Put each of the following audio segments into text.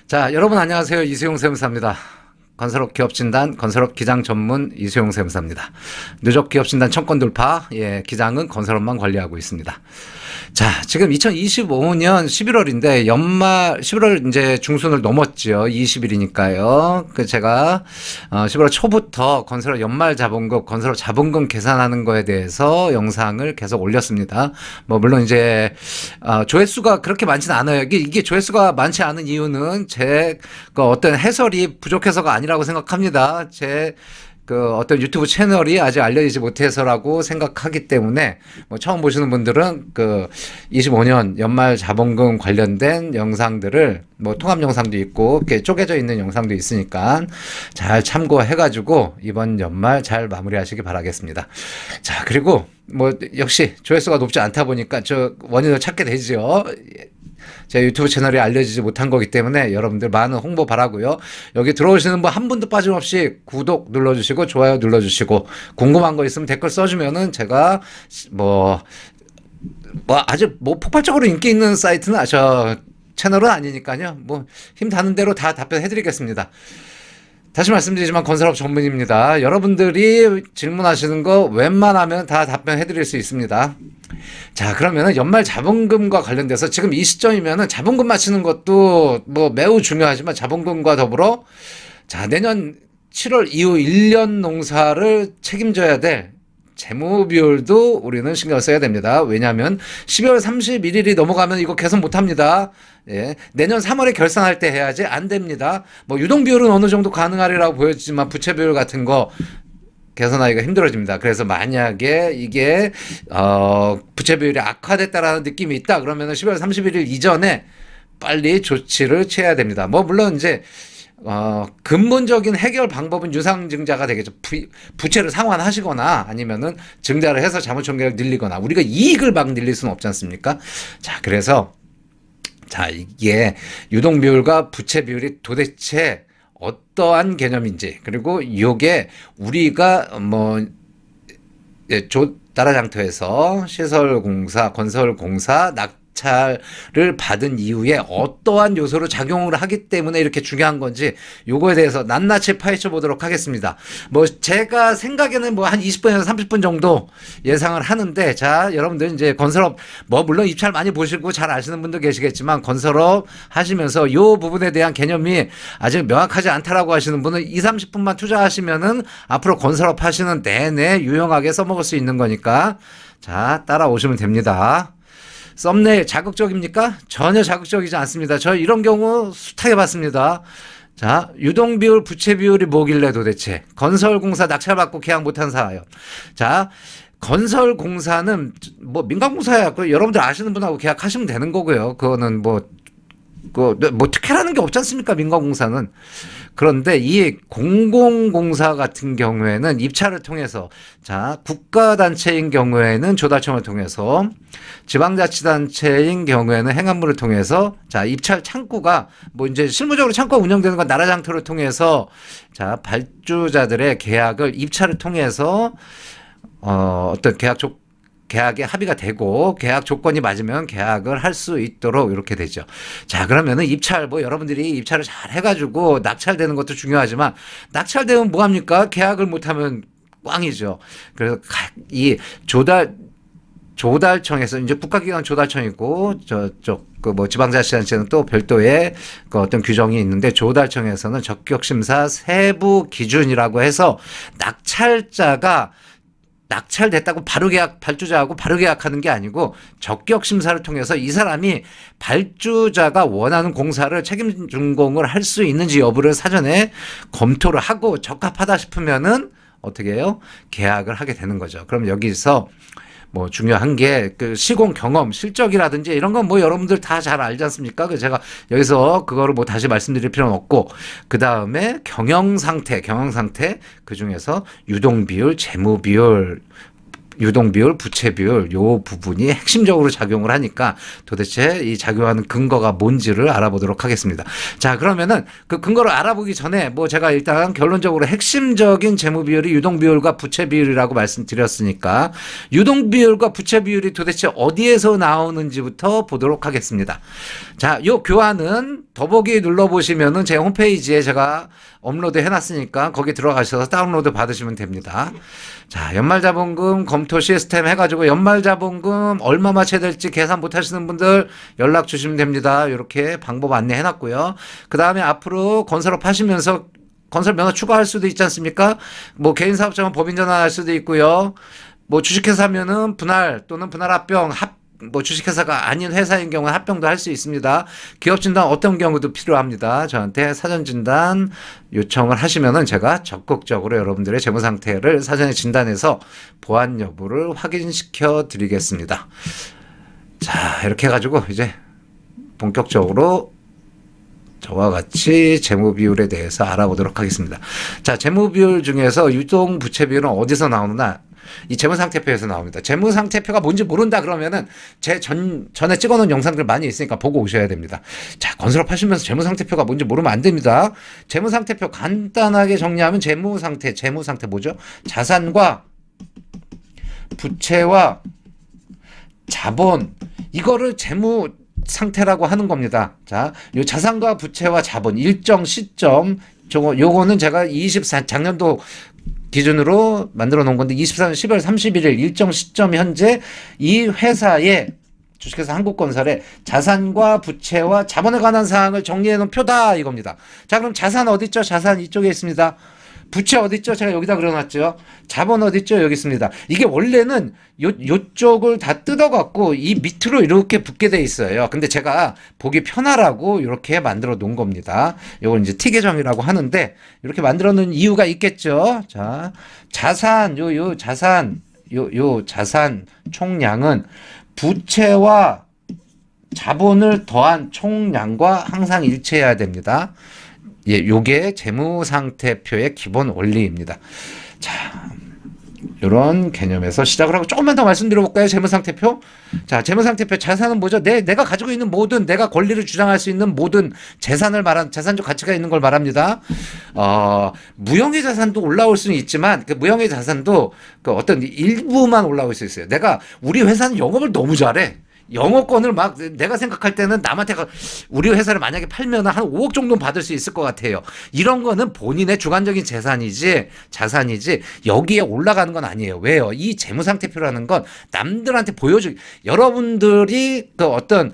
자, 여러분 안녕하세요. 이수용 세무사입니다. 건설업 기업진단, 건설업 기장 전문 이수용 세무사입니다. 누적 기업진단 청건 돌파, 기장은 건설업만 관리하고 있습니다. 자, 지금 2025년 11월인데 연말 11월 이제 중순을 넘었죠. 20일이니까요. 제가 11월 초부터 건설업 연말 자본금, 건설업 자본금 계산하는 거에 대해서 영상을 계속 올렸습니다. 뭐 물론 이제 조회수가 그렇게 많지는 않아요. 이게 조회수가 많지 않은 이유는 제 어떤 해설이 부족해서가 아니라고 생각합니다. 어떤 유튜브 채널이 아직 알려지지 못해서라고 생각하기 때문에, 처음 보시는 분들은 25년 연말 자본금 관련된 영상들을, 통합 영상도 있고, 이렇게 쪼개져 있는 영상도 있으니까 잘 참고해가지고 이번 연말 잘 마무리하시기 바라겠습니다. 자, 그리고 역시 조회수가 높지 않다 보니까 원인을 찾게 되죠. 제 유튜브 채널이 알려지지 못한 거기 때문에 여러분들 많은 홍보 바라고요. 여기 들어오시는 분 한 분도 빠짐없이 구독 눌러주시고 좋아요 눌러주시고 궁금한 거 있으면 댓글 써주면은 제가 아주 폭발적으로 인기 있는 사이트는 채널은 아니니까요. 힘 닿는 대로 다 답변해드리겠습니다. 다시 말씀드리지만 건설업 전문입니다. 여러분들이 질문하시는 거 웬만하면 다 답변해드릴 수 있습니다. 자, 그러면은 연말 자본금과 관련돼서 지금 이 시점이면은 자본금 맞추는 것도 매우 중요하지만 자본금과 더불어 내년 7월 이후 1년 농사를 책임져야 될 재무 비율도 우리는 신경 써야 됩니다. 왜냐하면 12월 31일이 넘어가면 이거 개선 못 합니다. 내년 3월에 결산할 때 해야지 안 됩니다. 유동 비율은 어느 정도 가능하리라고 보여지지만 부채 비율 같은 거 개선하기가 힘들어집니다. 그래서 만약에 이게 부채 비율이 악화됐다라는 느낌이 있다 그러면은 12월 31일 이전에 빨리 조치를 취해야 됩니다. 물론 이제 근본적인 해결 방법은 유상증자가 되겠죠. 부채를 상환하시거나 아니면은 증자를 해서 자본총계를 늘리거나 우리가 이익을 막 늘릴 수는 없지 않습니까? 자, 그래서 이게 유동 비율과 부채 비율이 도대체 어떠한 개념인지, 그리고 이게 우리가 따라장터에서 시설공사, 건설공사, 낙찰을 받은 이후에 어떠한 요소로 작용을 하기 때문에 이렇게 중요한 건지 요거에 대해서 낱낱이 파헤쳐 보도록 하겠습니다. 제가 생각에는 한 20분에서 30분 정도 예상을 하는데, 자, 여러분들 이제 건설업 물론 입찰 많이 보시고 잘 아시는 분도 계시겠지만 건설업 하시면서 요 부분에 대한 개념이 아직 명확하지 않다라고 하시는 분은 2, 30분만 투자하시면은 앞으로 건설업 하시는 내내 유용하게 써먹을 수 있는 거니까 자, 따라오시면 됩니다. 썸네일 자극적입니까? 전혀 자극적이지 않습니다. 저 이런 경우 숱하게 봤습니다. 자, 유동비율, 부채비율이 뭐길래 도대체. 건설공사 낙찰받고 계약 못한 사요. 자, 건설공사는 민간공사야. 여러분들 아시는 분하고 계약하시면 되는 거고요. 그거는 특혜라는 게 없지 않습니까? 민간공사는. 그런데 이 공공공사 같은 경우에는 입찰을 통해서, 자, 국가단체인 경우에는 조달청을 통해서, 지방자치단체인 경우에는 행안부를 통해서, 자, 입찰 창구가, 이제 실무적으로 창구가 운영되는 건 나라장터를 통해서, 자, 발주자들의 계약을 입찰을 통해서, 어떤 계약에 합의가 되고 계약 조건이 맞으면 계약을 할 수 있도록 이렇게 되죠. 자, 그러면은 입찰 여러분들이 입찰을 잘 해가지고 낙찰되는 것도 중요하지만 낙찰되면 뭐합니까? 계약을 못하면 꽝이죠. 그래서 이 조달청에서 이제 국가기관 조달청이고 저쪽 지방자치단체는 또 별도의 어떤 규정이 있는데, 조달청에서는 적격심사 세부 기준이라고 해서 낙찰자가 낙찰됐다고 바로 발주자하고 바로 계약하는 게 아니고 적격 심사를 통해서 이 사람이 발주자가 원하는 공사를 책임 준공을 할 수 있는지 여부를 사전에 검토를 하고 적합하다 싶으면은 어떻게 해요? 계약을 하게 되는 거죠. 그럼 여기서 중요한 게 시공 경험, 실적이라든지 이런 건 여러분들 다 잘 알지 않습니까? 제가 여기서 그거를 다시 말씀드릴 필요는 없고, 그 다음에 경영 상태, 그 중에서 유동 비율, 재무 비율, 유동비율, 부채비율 요 부분이 핵심적으로 작용을 하니까 도대체 이 작용하는 근거가 뭔지를 알아보도록 하겠습니다. 자, 그러면은 그 근거를 알아보기 전에 뭐 제가 일단 결론적으로 핵심적인 재무비율이 유동비율과 부채비율이라고 말씀드렸으니까 유동비율과 부채비율이 도대체 어디에서 나오는지부터 보도록 하겠습니다. 자, 요 교환은 더보기 눌러보시면은 제 홈페이지에 제가 업로드 해놨으니까 거기 들어가셔서 다운로드 받으시면 됩니다. 자, 연말자본금 검토 시스템 해가지고 연말자본금 얼마 맞춰야 될지 계산 못하시는 분들 연락 주시면 됩니다. 이렇게 방법 안내해놨고요. 그 다음에 앞으로 건설업 하시면서 건설 면허 추가할 수도 있지 않습니까? 뭐 개인사업자면 법인전환할 수도 있고요. 뭐 주식회사 하면은 분할 또는 분할 합병 뭐 주식회사가 아닌 회사인 경우는 합병도 할 수 있습니다. 기업진단 어떤 경우도 필요합니다. 저한테 사전진단 요청을 하시면은 제가 적극적으로 여러분들의 재무상태를 사전에 진단해서 보안 여부를 확인시켜 드리겠습니다. 자, 이렇게 해가지고 이제 본격적으로 저와 같이 재무비율에 대해서 알아보도록 하겠습니다. 자, 재무비율 중에서 유동부채비율은 어디서 나오느냐? 이 재무상태표에서 나옵니다. 재무상태표가 뭔지 모른다 그러면은 제 전에 찍어놓은 영상들 많이 있으니까 보고 오셔야 됩니다. 자, 건설업 하시면서 재무상태표가 뭔지 모르면 안 됩니다. 재무상태표 간단하게 정리하면 재무상태 뭐죠? 자산과 부채와 자본, 이거를 재무 상태라고 하는 겁니다. 자, 요 자산과 부채와 자본 일정 시점, 요거는 제가 작년도 기준으로 만들어 놓은 건데 24년 10월 31일 일정 시점 현재 이 회사의 주식회사 한국건설의 자산과 부채와 자본에 관한 사항을 정리해 놓은 표다 이겁니다. 자, 그럼 자산 어디 있죠? 자산 이쪽에 있습니다. 부채 어디 있죠? 제가 여기다 그려놨죠. 자본 어디 있죠? 여기 있습니다. 이게 원래는 요쪽을 다 뜯어갖고 이 밑으로 이렇게 붙게 돼 있어요. 근데 제가 보기 편하라고 이렇게 만들어 놓은 겁니다. 이걸 이제 T 계정이라고 하는데 이렇게 만들어 놓은 이유가 있겠죠. 자, 자산, 요 자산 총량은 부채와 자본을 더한 총량과 항상 일치해야 됩니다. 예, 요게 재무상태표의 기본 원리입니다. 자, 이런 개념에서 시작을 하고 조금만 더 말씀드려볼까요? 재무상태표. 자, 재무상태표 자산은 뭐죠? 내가 가지고 있는 모든, 내가 권리를 주장할 수 있는 모든 재산을 말한, 재산적 가치가 있는 걸 말합니다. 무형의 자산도 올라올 수는 있지만 그 무형의 자산도 그 어떤 일부만 올라올 수 있어요. 우리 회사는 영업을 너무 잘해. 영업권을 막 내가 생각할 때는 남한테 우리 회사를 만약에 팔면 한 5억 정도는 받을 수 있을 것 같아요. 이런 거는 본인의 주관적인 자산이지 여기에 올라가는 건 아니에요. 왜요? 이 재무상태표라는 건 남들한테 여러분들이 그 어떤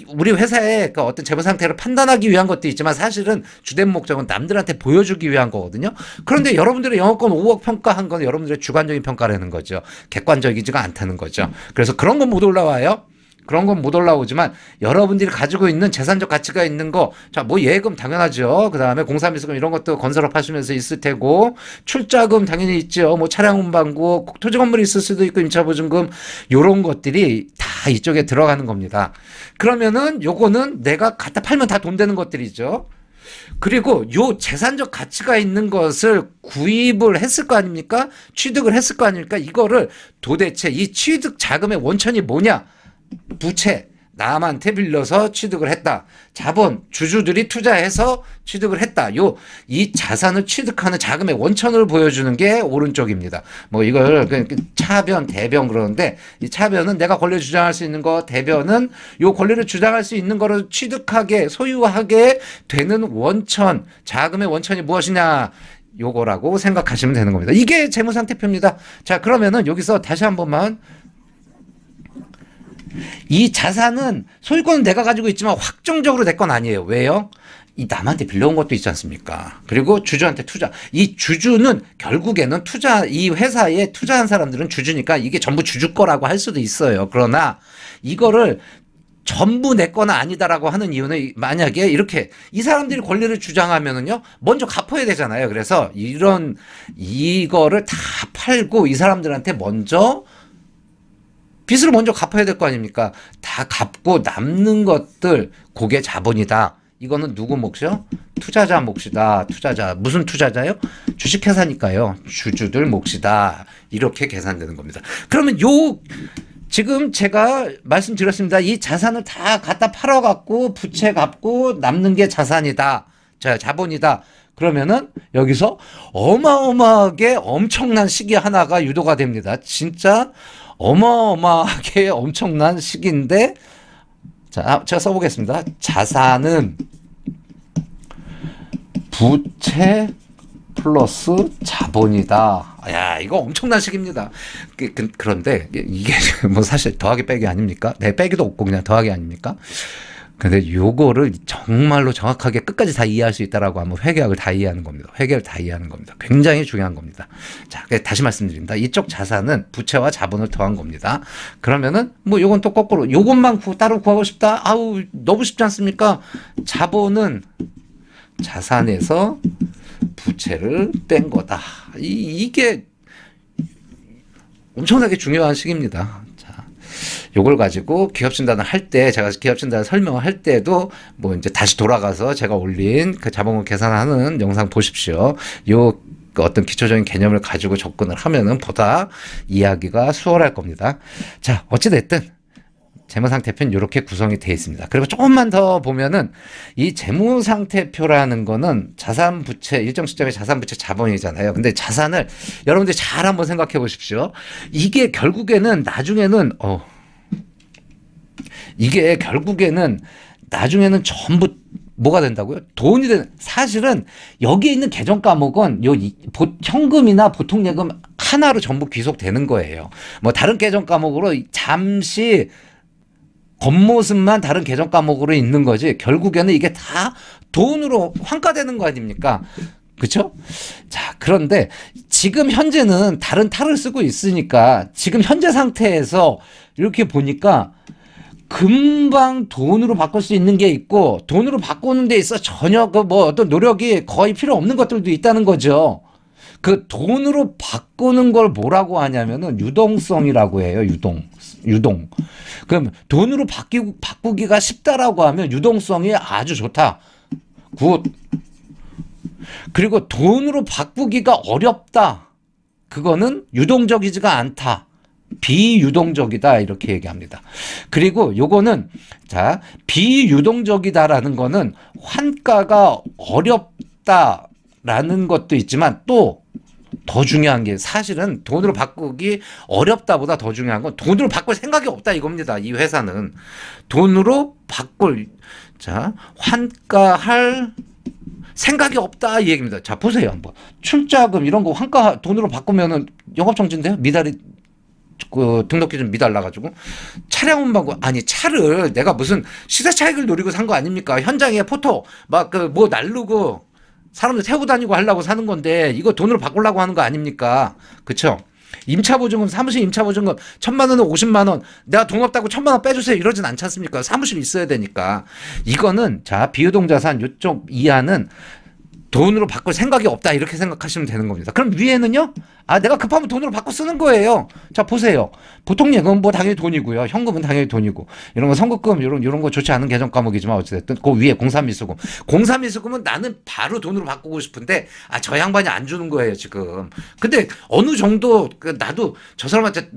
우리 회사의 그 어떤 재무상태를 판단하기 위한 것도 있지만 사실은 주된 목적은 남들한테 보여주기 위한 거거든요. 그런데 여러분들의 영업권 5억 평가한 건 여러분들의 주관적인 평가라는 거죠. 객관적이지가 않다는 거죠. 그래서 그런 건 못 올라와요. 그런 건 못 올라오지만 여러분들이 가지고 있는 재산적 가치가 있는 거, 자, 뭐 예금 당연하죠. 그 다음에 공사미수금 이런 것도 건설업 하시면서 있을 테고, 출자금 당연히 있죠. 뭐 차량 운반구, 토지 건물이 있을 수도 있고, 임차보증금, 요런 것들이 다 이쪽에 들어가는 겁니다. 그러면은 요거는 내가 갖다 팔면 다 돈 되는 것들이죠. 그리고 요 재산적 가치가 있는 것을 구입을 했을 거 아닙니까? 취득을 했을 거 아닙니까? 이거를 도대체 이 취득 자금의 원천이 뭐냐? 부채, 남한테 빌려서 취득을 했다. 자본, 주주들이 투자해서 취득을 했다. 이 자산을 취득하는 자금의 원천을 보여주는 게 오른쪽입니다. 뭐 이걸 차변, 대변 그러는데 이 차변은 내가 권리를 주장할 수 있는 거, 대변은 요 권리를 주장할 수 있는 거를 취득하게, 소유하게 되는 원천, 자금의 원천이 무엇이냐? 요거라고 생각하시면 되는 겁니다. 이게 재무상태표입니다. 자, 그러면은 여기서 다시 한 번만 이 자산은 소유권은 내가 가지고 있지만 확정적으로 내 건 아니에요. 왜요? 이 남한테 빌려온 것도 있지 않습니까? 그리고 주주한테 투자. 이 주주는 결국에는 이 회사에 투자한 사람들은 주주니까 이게 전부 주주 거라고 할 수도 있어요. 그러나 이거를 전부 내 거는 아니다라고 하는 이유는 만약에 이렇게 이 사람들이 권리를 주장하면은요, 먼저 갚아야 되잖아요. 그래서 이거를 다 팔고 이 사람들한테 빚을 먼저 갚아야 될 거 아닙니까? 다 갚고 남는 것들, 그게 자본이다. 이거는 누구 몫이요? 투자자 몫이다. 투자자. 무슨 투자자요? 주식회사니까요. 주주들 몫이다. 이렇게 계산되는 겁니다. 그러면 지금 제가 말씀드렸습니다. 이 자산을 다 갖다 팔아갖고 부채 갚고 남는 게 자산이다. 자본이다. 그러면은 여기서 어마어마하게 엄청난 시기 하나가 유도가 됩니다. 진짜 어마어마하게 엄청난 시기인데, 자, 제가 써보겠습니다. 자산은 부채 플러스 자본이다. 야, 이거 엄청난 식입니다. 그런데 이게 뭐 사실 더하기 빼기 아닙니까? 네, 빼기도 없고 그냥 더하기 아닙니까? 근데 요거를 정말로 정확하게 끝까지 다 이해할 수 있다라고 하면 회계학을 다 이해하는 겁니다. 회계를 다 이해하는 겁니다. 굉장히 중요한 겁니다. 자, 다시 말씀드립니다. 이쪽 자산은 부채와 자본을 더한 겁니다. 그러면은 뭐 요건 또 거꾸로 요것만 따로 구하고 싶다? 아우, 너무 쉽지 않습니까? 자본은 자산에서 부채를 뺀 거다. 이게 엄청나게 중요한 식입니다. 자, 요걸 가지고 기업진단을 할 때, 제가 기업진단 설명을 할 때도 뭐 이제 다시 돌아가서 제가 올린 그 자본금 계산하는 영상 보십시오. 요 어떤 기초적인 개념을 가지고 접근을 하면은 보다 이해하기가 수월할 겁니다. 자, 어찌됐든 재무상태표는 이렇게 구성이 되어 있습니다. 그리고 조금만 더 보면은 이 재무상태표라는 거는 자산 부채, 일정 시점의 자산 부채 자본이잖아요. 근데 자산을 여러분들이 잘 한번 생각해 보십시오. 이게 결국에는 나중에는 이게 결국에는 나중에는 전부 뭐가 된다고요? 돈이 되는. 사실은 여기에 있는 계정 과목은 현금이나 보통 예금 하나로 전부 귀속되는 거예요. 뭐 다른 계정 과목으로 잠시 겉모습만 다른 계정 과목으로 있는 거지 결국에는 이게 다 돈으로 환가되는 거 아닙니까? 그렇죠? 자, 그런데 지금 현재는 다른 탈을 쓰고 있으니까 지금 현재 상태에서 이렇게 보니까 금방 돈으로 바꿀 수 있는 게 있고 돈으로 바꾸는 데 있어 전혀 뭐 어떤 노력이 거의 필요 없는 것들도 있다는 거죠. 그 돈으로 바꾸는 걸 뭐라고 하냐면은 유동성이라고 해요. 유동. 그럼 돈으로 바꾸기가 쉽다라고 하면 유동성이 아주 좋다. 굿. 그리고 돈으로 바꾸기가 어렵다. 그거는 유동적이지가 않다. 비유동적이다. 이렇게 얘기합니다. 그리고 요거는 자, 비유동적이다라는 거는 환가가 어렵다라는 것도 있지만 또 더 중요한 게 사실은 돈으로 바꾸기 어렵다보다 더 중요한 건 돈으로 바꿀 생각이 없다 이겁니다. 이 회사는 돈으로 바꿀 환가할 생각이 없다 이 얘기입니다. 자, 보세요 한번. 출자금 이런 거 환가 돈으로 바꾸면은 영업정지인데요. 미달이 등록기준 미달 나가지고 차량 운반고 아니 차를 내가 무슨 시세 차익을 노리고 산 거 아닙니까? 현장에 포토 막 뭐 날르고 사람들 태우고 다니고 하려고 사는 건데 이거 돈으로 바꾸려고 하는 거 아닙니까? 그쵸? 임차보증금, 사무실 임차보증금 1,000만 원은 50만 원, 내가 돈 없다고 1,000만 원 빼주세요 이러진 않지 않습니까? 사무실 있어야 되니까. 이거는 자, 비유동자산 이쪽 이하는 돈으로 바꿀 생각이 없다 이렇게 생각하시면 되는 겁니다. 그럼 위에는요? 아, 내가 급하면 돈으로 바꿔 쓰는 거예요. 자, 보세요. 보통 예금은 뭐 당연히 돈이고요. 현금은 당연히 돈이고 이런 거 선급금 이런 거 좋지 않은 계정 과목이지만 어찌됐든 그 위에 공사미수금. 공사미수금은 나는 바로 돈으로 바꾸고 싶은데 저 양반이 안 주는 거예요 지금. 근데 어느 정도 나도 저 사람한테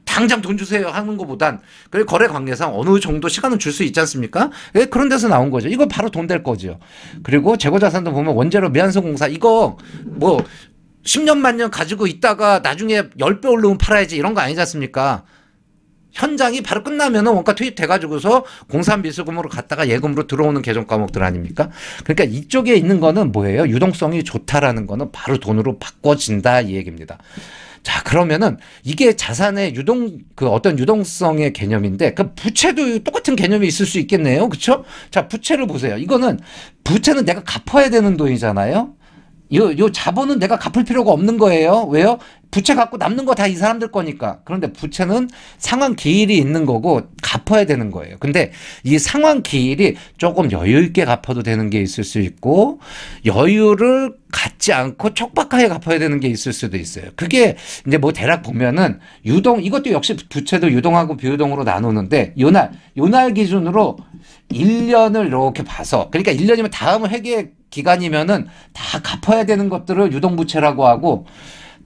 당장 돈 주세요 하는 것보단 거래 관계상 어느 정도 시간은 줄 수 있지 않습니까? 그런 데서 나온 거죠. 이거 바로 돈 될 거죠. 그리고 재고자산도 보면 원재료 미완성공사 이거 뭐 10년 만년 가지고 있다가 나중에 10배 오르면 팔아야지 이런 거 아니지 않습니까? 현장이 바로 끝나면은 원가 투입돼가지고서 공사미수금으로 갔다가 예금으로 들어오는 계정 과목들 아닙니까? 그러니까 이쪽에 있는 거는 뭐예요? 유동성이 좋다라는 거는 바로 돈으로 바꿔진다 이 얘기입니다. 자, 그러면은 이게 자산의 어떤 유동성의 개념인데 그 부채도 똑같은 개념이 있을 수 있겠네요. 그렇죠? 자, 부채를 보세요. 이거는 부채는 내가 갚아야 되는 돈이잖아요. 요 자본은 내가 갚을 필요가 없는 거예요. 왜요? 부채 갖고 남는 거 다 이 사람들 거니까. 그런데 부채는 상환 기일이 있는 거고 갚아야 되는 거예요. 근데 이 상환 기일이 조금 여유 있게 갚아도 되는 게 있을 수 있고 여유를 갖지 않고 촉박하게 갚아야 되는 게 있을 수도 있어요. 그게 이제 뭐 대략 보면은 이것도 역시 부채도 유동하고 비유동으로 나누는데 요날 기준으로 1년을 이렇게 봐서, 그러니까 1년이면 다음 회계 기간이면은 다 갚아야 되는 것들을 유동부채라고 하고,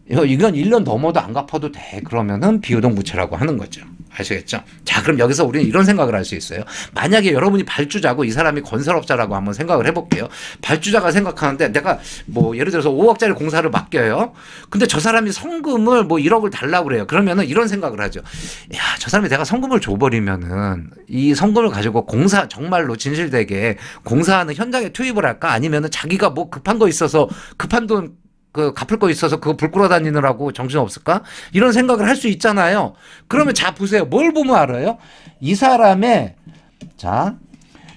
이건 1년 넘어도 안 갚아도 돼. 그러면은 비유동부채라고 하는 거죠. 아시겠죠? 자, 그럼 여기서 우리는 이런 생각을 할 수 있어요. 만약에 여러분이 발주자고 이 사람이 건설업자라고 한번 생각을 해볼게요. 발주자가 생각하는데 내가 뭐 예를 들어서 5억짜리 공사를 맡겨요. 근데 저 사람이 성금을 뭐 1억을 달라고 그래요. 그러면은 이런 생각을 하죠. 야, 저 사람이 내가 성금을 줘버리면은 이 성금을 가지고 공사 정말로 진실되게 공사하는 현장에 투입을 할까? 아니면은 자기가 뭐 급한 거 있어서 급한 돈 갚을 거 있어서 그거 불 끌어 다니느라고 정신 없을까? 이런 생각을 할 수 있잖아요. 그러면 자, 보세요. 뭘 보면 알아요? 이 사람의, 자,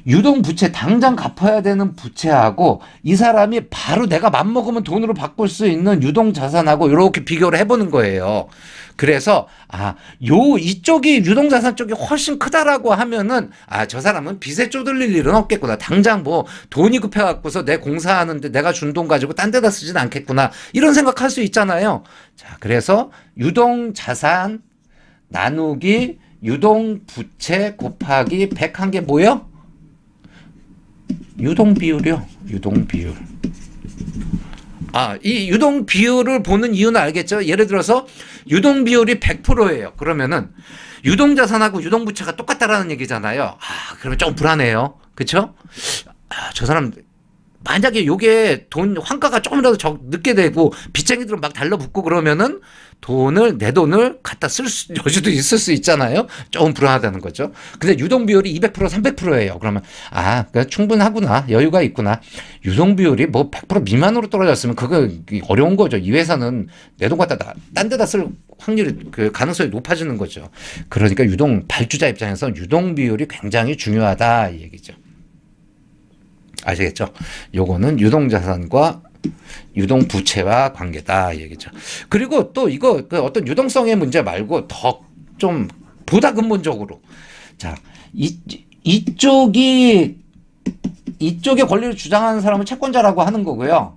유동부채, 당장 갚아야 되는 부채하고 이 사람이 바로 내가 맘먹으면 돈으로 바꿀 수 있는 유동자산하고 이렇게 비교를 해보는 거예요. 그래서 이쪽이 유동자산 쪽이 훨씬 크다라고 하면은 저 사람은 빚에 쪼들릴 일은 없겠구나. 당장 뭐 돈이 급해갖고서 내 공사하는데 내가 준 돈 가지고 딴 데다 쓰진 않겠구나. 이런 생각할 수 있잖아요. 자, 그래서 유동자산 나누기 유동부채 곱하기 100한 게 뭐예요? 유동비율이요. 유동비율. 이 유동비율을 보는 이유는 알겠죠? 예를 들어서 유동비율이 100%예요. 그러면은 유동자산하고 유동부채가 똑같다라는 얘기잖아요. 그러면 좀 불안해요. 그쵸? 저 사람 만약에 요게 돈 환가가 조금이라도 늦게 되고 빚쟁이들은 막 달라붙고 그러면은 내 돈을 갖다 쓸 여지도 있을 수 있잖아요. 조금 불안하다는 거죠. 근데 유동비율이 200% 300%예요. 그러면 그러니까 충분하구나. 여유가 있구나. 유동비율이 뭐 100% 미만으로 떨어졌으면 그거 어려운 거죠. 이 회사는 내 돈 갖다 딴 데다 쓸 확률이 가능성이 높아지는 거죠. 그러니까 발주자 입장에서 유동비율이 굉장히 중요하다 이 얘기죠. 아시겠죠? 요거는 유동자산과 유동부채와 관계다 이 얘기죠. 그리고 또 이거 어떤 유동성의 문제 말고 더 좀 보다 근본적으로, 자, 이쪽에 권리를 주장하는 사람을 채권자라고 하는 거고요.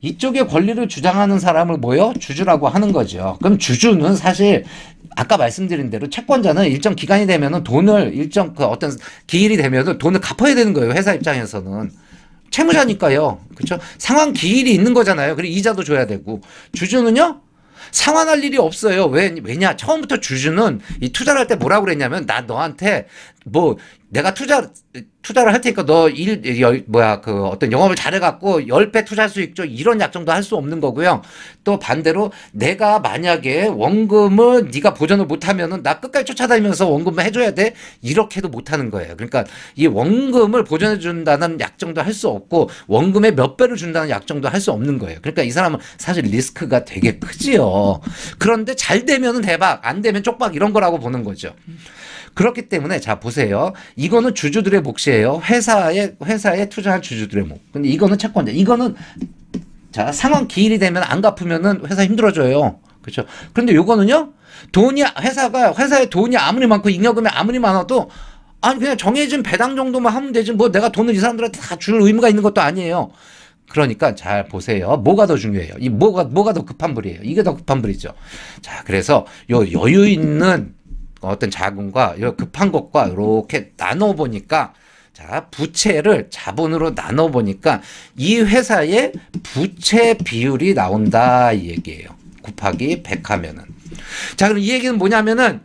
이쪽에 권리를 주장하는 사람을 뭐요? 주주라고 하는 거죠. 그럼 주주는 사실 아까 말씀드린 대로 채권자는 일정 기간이 되면은 돈을 일정 어떤 기일이 되면은 돈을 갚아야 되는 거예요. 회사 입장에서는. 채무자니까요. 그렇죠? 상환 기일이 있는 거잖아요. 그리고 이자도 줘야 되고. 주주는요? 상환할 일이 없어요. 왜냐? 처음부터 주주는 이 투자를 할 때 뭐라고 그랬냐면 나 너한테 뭐 내가 투자를 할 테니까 너 어떤 영업을 잘해갖고 10배 투자 수익 줘 이런 약정도 할 수 없는 거고요. 또 반대로 내가 만약에 원금을 네가 보전을 못하면은 나 끝까지 쫓아다니면서 원금을 해줘야 돼 이렇게도 못하는 거예요. 그러니까 이 원금을 보전해 준다는 약정도 할 수 없고 원금의 몇 배를 준다는 약정도 할 수 없는 거예요. 그러니까 이 사람은 사실 리스크가 되게 크지요. 그런데 잘 되면은 대박, 안 되면 쪽박 이런 거라고 보는 거죠. 그렇기 때문에 자 보세요. 이거는 주주들의 몫이에요. 회사에 투자한 주주들의 몫. 근데 이거는 채권자. 이거는 자 상환 기일이 되면 안 갚으면은 회사 힘들어져요. 그렇죠? 그런데 요거는요. 회사에 돈이 아무리 많고 잉여금이 아무리 많아도 그냥 정해진 배당 정도만 하면 되지 뭐 내가 돈을 이 사람들한테 다 줄 의무가 있는 것도 아니에요. 그러니까 잘 보세요. 뭐가 더 중요해요? 뭐가 더 급한 불이에요? 이게 더 급한 불이죠. 자, 그래서 여유 있는 어떤 자금과 급한 것과 이렇게 나눠 보니까 자, 부채를 자본으로 나눠 보니까 이 회사의 부채 비율이 나온다 이 얘기예요. 곱하기 100 하면은. 자, 그럼 이 얘기는 뭐냐면은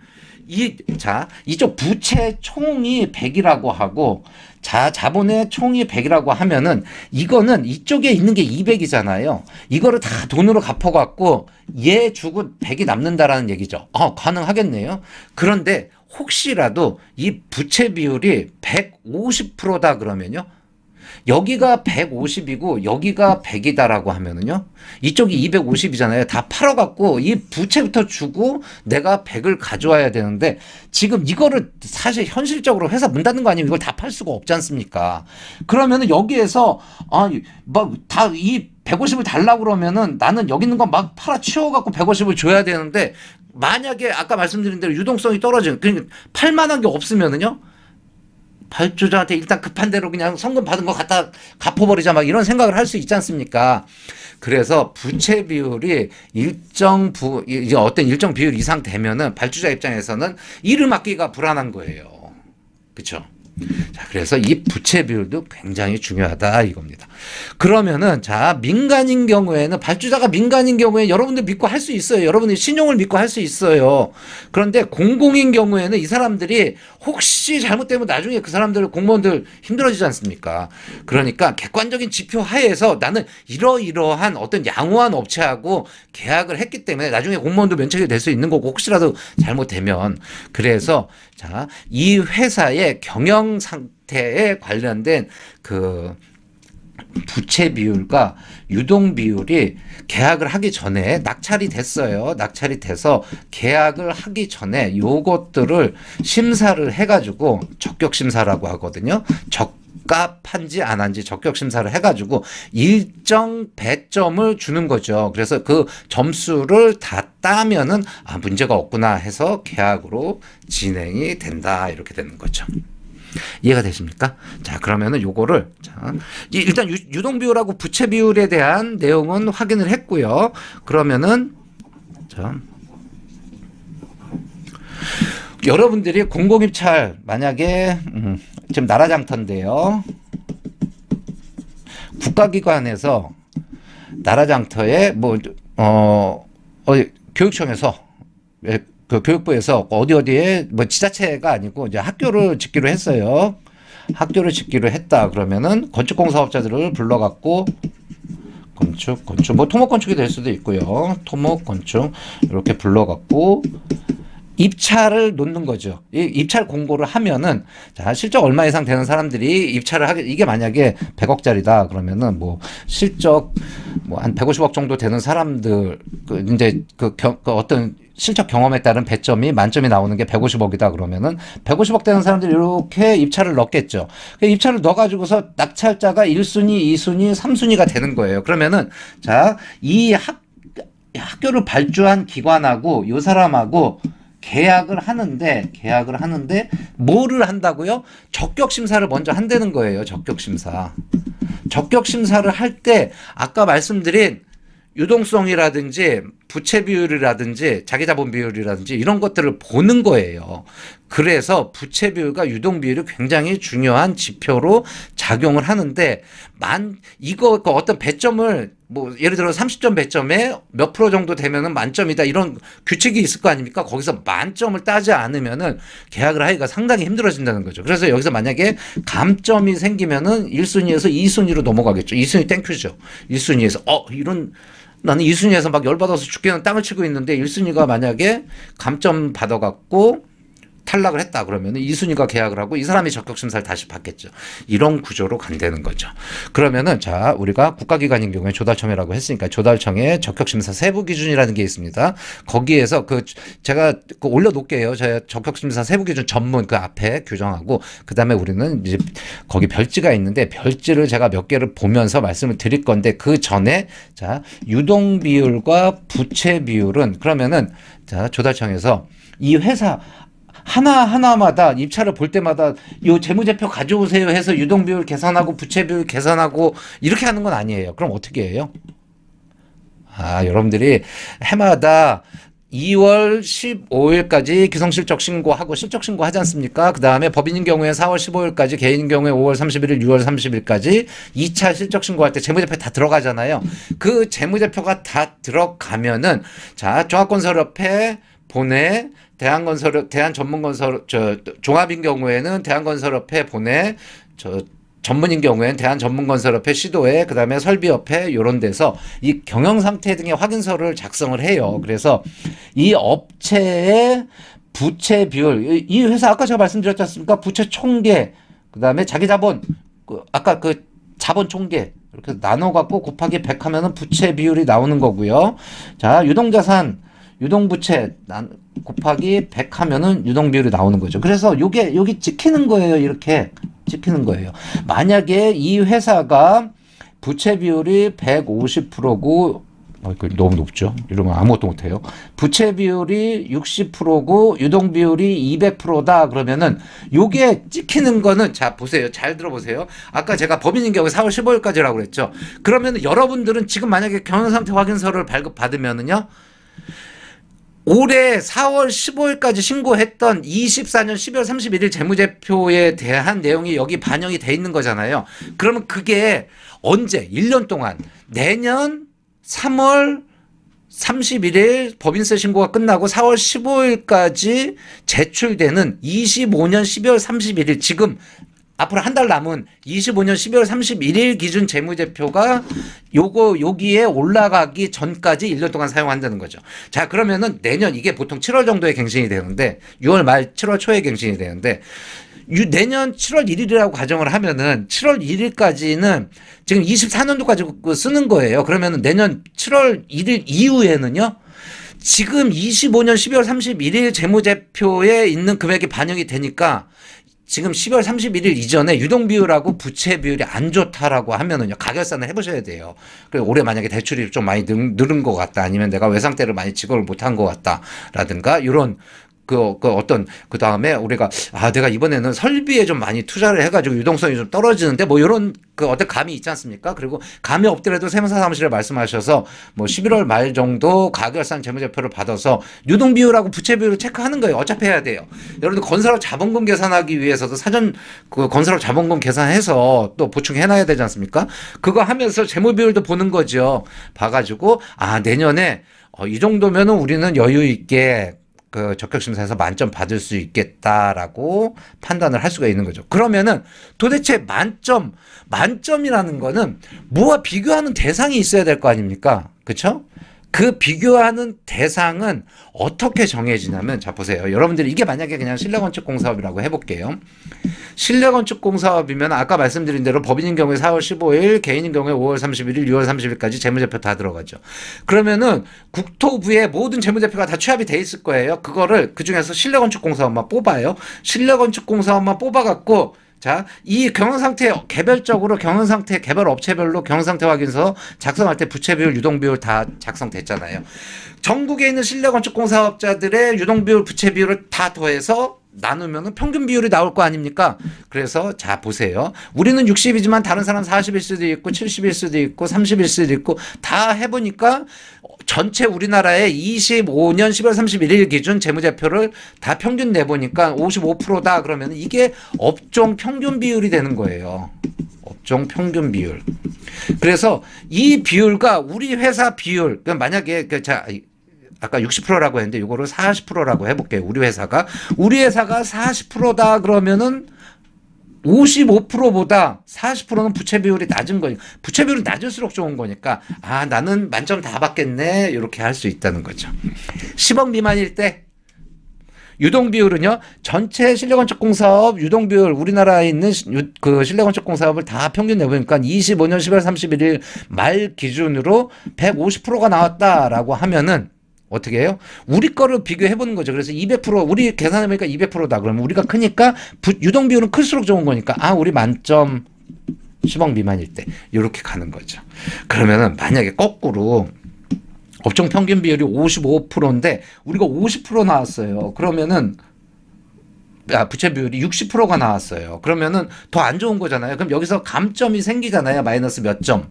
이쪽 부채 총이 100이라고 하고 자본의 총이 100이라고 하면은 이거는 이쪽에 있는 게 200이잖아요. 이거를 다 돈으로 갚아갖고 얘 주고 100이 남는다라는 얘기죠. 가능하겠네요. 그런데 혹시라도 이 부채 비율이 150%다 그러면요. 여기가 150이고 여기가 100이다라고 하면은요. 이쪽이 250이잖아요. 다 팔아갖고 이 부채부터 주고 내가 100을 가져와야 되는데 지금 이거를 사실 현실적으로 회사 문 닫는 거 아니면 이걸 다 팔 수가 없지 않습니까? 그러면은 여기에서 막 다 이 150을 달라고 그러면은 나는 여기 있는 거 막 팔아 치워갖고 150을 줘야 되는데 만약에 아까 말씀드린 대로 유동성이 떨어지는 그러니까 팔만한 게 없으면은요. 발주자한테 일단 급한 대로 그냥 성금 받은 거 갖다 갚아버리자 막 이런 생각을 할 수 있지 않습니까? 그래서 부채 비율이 어떤 일정 비율 이상 되면은 발주자 입장에서는 일을 맡기가 불안한 거예요. 그렇죠? 자, 그래서 이 부채 비율도 굉장히 중요하다 이겁니다. 그러면은 자, 민간인 경우에는 발주자가 민간인 경우에 여러분들 믿고 할 수 있어요. 여러분들 신용을 믿고 할 수 있어요. 그런데 공공인 경우에는 이 사람들이 혹시 잘못되면 나중에 그 사람들 공무원들 힘들어지지 않습니까? 그러니까 객관적인 지표 하에서 나는 이러이러한 어떤 양호한 업체하고 계약을 했기 때문에 나중에 공무원도 면책이 될 수 있는 거고 혹시라도 잘못되면 그래서 자, 이 회사의 경영 상태에 관련된 그 부채 비율과 유동 비율이 계약을 하기 전에 낙찰이 됐어요. 낙찰이 돼서 계약을 하기 전에 요것들을 심사를 해가지고 적격 심사라고 하거든요. 적합한지 안 한지 적격 심사를 해가지고 일정 배점을 주는 거죠. 그래서 그 점수를 다 따면은 아, 문제가 없구나 해서 계약으로 진행이 된다 이렇게 되는 거죠. 이해가 되십니까? 자, 그러면은 요거를 자, 일단 유동 비율하고 부채 비율에 대한 내용은 확인을 했고요. 그러면은 자, 여러분들이 공공입찰 만약에 지금 나라장터인데요. 국가기관에서 나라장터에 교육청에서 그 교육부에서 어디에 뭐 지자체가 아니고 이제 학교를 짓기로 했어요. 학교를 짓기로 했다 그러면은 건축공사업자들을 불러갖고 건축 뭐 토목건축이 될 수도 있고요. 토목건축 이렇게 불러갖고 입찰을 놓는 거죠. 이 입찰 공고를 하면은 자, 실적 얼마 이상 되는 사람들이 입찰을 하게 이게 만약에 100억짜리다 그러면은 뭐 실적 뭐 한 150억 정도 되는 사람들 그 이제 그 어떤 실적 경험에 따른 배점이 만점이 나오는 게 150억이다 그러면은 150억 되는 사람들이 이렇게 입찰을 넣겠죠. 입찰을 넣어가지고서 낙찰자가 1순위, 2순위, 3순위가 되는 거예요. 그러면은 자, 이 학교를 발주한 기관하고 요 사람하고 계약을 하는데 뭐를 한다고요? 적격 심사를 먼저 한다는 거예요. 적격 심사. 적격 심사를 할 때 아까 말씀드린 유동성이라든지 부채 비율이라든지 자기자본 비율이라든지 이런 것들을 보는 거예요. 그래서 부채 비율과 유동 비율이 굉장히 중요한 지표로 작용을 하는데 이거 그 어떤 배점을 뭐 예를 들어 30점 배점에 몇 프로 정도 되면은 만점이다 이런 규칙이 있을 거 아닙니까? 거기서 만점을 따지 않으면은 계약을 하기가 상당히 힘들어진다는 거죠. 그래서 여기서 만약에 감점이 생기면은 1순위에서 2순위로 넘어가겠죠. 2순위 땡큐죠. 1순위에서 나는 2순위에서 막 열받아서 죽겠는 땅을 치고 있는데 1순위가 만약에 감점 받아갖고 탈락을 했다 그러면 2순위가 계약을 하고 이 사람이 적격심사를 다시 받겠죠. 이런 구조로 간다는 거죠. 그러면은 자, 우리가 국가기관인 경우에 조달청이라고 했으니까 조달청의 적격심사 세부 기준이라는 게 있습니다. 거기에서 제가 올려놓을게요. 제가 적격심사 세부 기준 전문 그 앞에 규정하고 그 다음에 우리는 이제 거기 별지가 있는데 별지를 제가 몇 개를 보면서 말씀을 드릴 건데 그 전에 자, 유동 비율과 부채 비율은 그러면은 자, 조달청에서 이 회사 하나하나마다 입찰을 볼 때마다 요 재무제표 가져오세요 해서 유동비율 계산하고 부채비율 계산하고 이렇게 하는 건 아니에요. 그럼 어떻게 해요? 여러분들이 해마다 2월 15일까지 기성실적 신고하고 실적 신고 하지 않습니까? 그 다음에 법인인 경우에 4월 15일까지, 개인인 경우에 5월 31일, 6월 30일까지 2차 실적 신고할 때 재무제표 다 들어가잖아요. 그 재무제표가 다 들어가면은 자, 종합건설협회 보내 대한전문건설 종합인 경우에는 대한건설협회 보내 전문인 경우에는 대한전문건설협회 시도회 그다음에 설비협회 이런 데서 이 경영상태 등의 확인서를 작성을 해요. 그래서 이 업체의 부채 비율 이 회사 아까 제가 말씀드렸지 않습니까? 부채 총계 그다음에 자기자본 아까 그 자본 총계 이렇게 나눠 갖고 곱하기 100 하면은 부채 비율이 나오는 거고요. 자, 유동자산 유동부채 곱하기 100 하면은 유동비율이 나오는 거죠. 그래서 여기 찍히는 거예요. 이렇게 찍히는 거예요. 만약에 이 회사가 부채 비율이 150%고 너무 높죠. 이러면 아무것도 못해요. 부채 비율이 60%고 유동 비율이 200%다 그러면은 요게 찍히는 거는 자 보세요. 잘 들어보세요. 아까 제가 법인인 경우에 4월 15일까지라고 그랬죠. 그러면 여러분들은 지금 만약에 경영상태 확인서를 발급받으면은요. 올해 4월 15일까지 신고했던 24년 12월 31일 재무제표에 대한 내용이 여기 반영이 돼 있는 거잖아요. 그러면 그게 언제? 1년 동안 내년 3월 31일 법인세 신고가 끝나고 4월 15일까지 제출되는 25년 12월 31일 지금 앞으로 한 달 남은 25년 12월 31일 기준 재무제표가 여기에 올라가기 전까지 1년 동안 사용한다는 거죠. 자, 그러면은 내년 이게 보통 7월 정도에 갱신이 되는데 6월 말 7월 초에 갱신이 되는데 내년 7월 1일이라고 가정을 하면은 7월 1일까지는 지금 24년도까지 쓰는 거예요. 그러면은 내년 7월 1일 이후에는요. 지금 25년 12월 31일 재무제표에 있는 금액이 반영이 되니까 지금 12월 31일 이전에 유동비율하고 부채비율이 안 좋다라고 하면은요, 가결산을 해보셔야 돼요. 그리고 올해 만약에 대출이 좀 많이 늘은 것 같다, 아니면 내가 외상태를 많이 지급을 못한 것 같다라든가, 이런 그 다음에 우리가, 내가 이번에는 설비에 좀 많이 투자를 해가지고 유동성이 좀 떨어지는데, 뭐, 요런 어떤 감이 있지 않습니까? 그리고 감이 없더라도 세무사 사무실에 말씀하셔서 뭐 11월 말 정도 가결산 재무제표를 받아서 유동비율하고 부채비율을 체크하는 거예요. 어차피 해야 돼요. 여러분들 건설업 자본금 계산하기 위해서도 사전 건설업 자본금 계산해서 또 보충해놔야 되지 않습니까? 그거 하면서 재무비율도 보는 거죠. 봐가지고, 내년에 이 정도면은 우리는 여유 있게 그 적격심사에서 만점 받을 수 있겠다라고 판단을 할 수가 있는 거죠. 그러면은 도대체 만점이라는 거는 뭐와 비교하는 대상이 있어야 될 거 아닙니까? 그렇죠? 그 비교하는 대상은 어떻게 정해지냐면, 자 보세요. 여러분들이 이게 만약에 그냥 실내건축공사업이라고 해볼게요. 실내건축공사업이면 아까 말씀드린 대로 법인인 경우에 4월 15일, 개인인 경우에 5월 31일, 6월 30일까지 재무제표 다 들어가죠. 그러면은 국토부에 모든 재무제표가 다 취합이 돼 있을 거예요. 그거를 그중에서 실내건축공사업만 뽑아요. 실내건축공사업만 뽑아갖고, 자, 이 경영상태 개별적으로 경영상태 개별 업체별로 경영상태 확인서 작성할 때 부채비율, 유동비율 다 작성됐잖아요. 전국에 있는 실내건축공사업자들의 유동비율, 부채비율을 다 더해서 나누면 평균 비율이 나올 거 아닙니까? 그래서 자 보세요. 우리는 60이지만 다른 사람 40일 수도 있고 70일 수도 있고 30일 수도 있고 다 해보니까 전체 우리나라의 25년 10월 31일 기준 재무제표를 다 평균 내보니까 55%다 그러면 이게 업종 평균 비율이 되는 거예요. 업종 평균 비율. 그래서 이 비율과 우리 회사 비율, 만약에 아까 60%라고 했는데 이거를 40%라고 해볼게요. 우리 회사가 40%다 그러면은 55%보다 40%는 부채 비율이 낮은 거니까, 부채 비율이 낮을수록 좋은 거니까 나는 만점 다 받겠네 이렇게 할 수 있다는 거죠. 10억 미만일 때 유동 비율은요, 전체 실내건축공사업 유동 비율, 우리나라에 있는 그 실내건축공사업을 다 평균 내보니까 25년 10월 31일 말 기준으로 150%가 나왔다라고 하면은 어떻게 해요? 우리 거를 비교해 보는 거죠. 그래서 200%, 우리 계산해보니까 200%다. 그러면 우리가 크니까 유동 비율은 클수록 좋은 거니까 우리 만점 10억 미만일 때 이렇게 가는 거죠. 그러면은 만약에 거꾸로 업종 평균 비율이 55%인데 우리가 50% 나왔어요. 그러면은 부채 비율이 60%가 나왔어요. 그러면은 더 안 좋은 거잖아요. 그럼 여기서 감점이 생기잖아요. 마이너스 몇 점.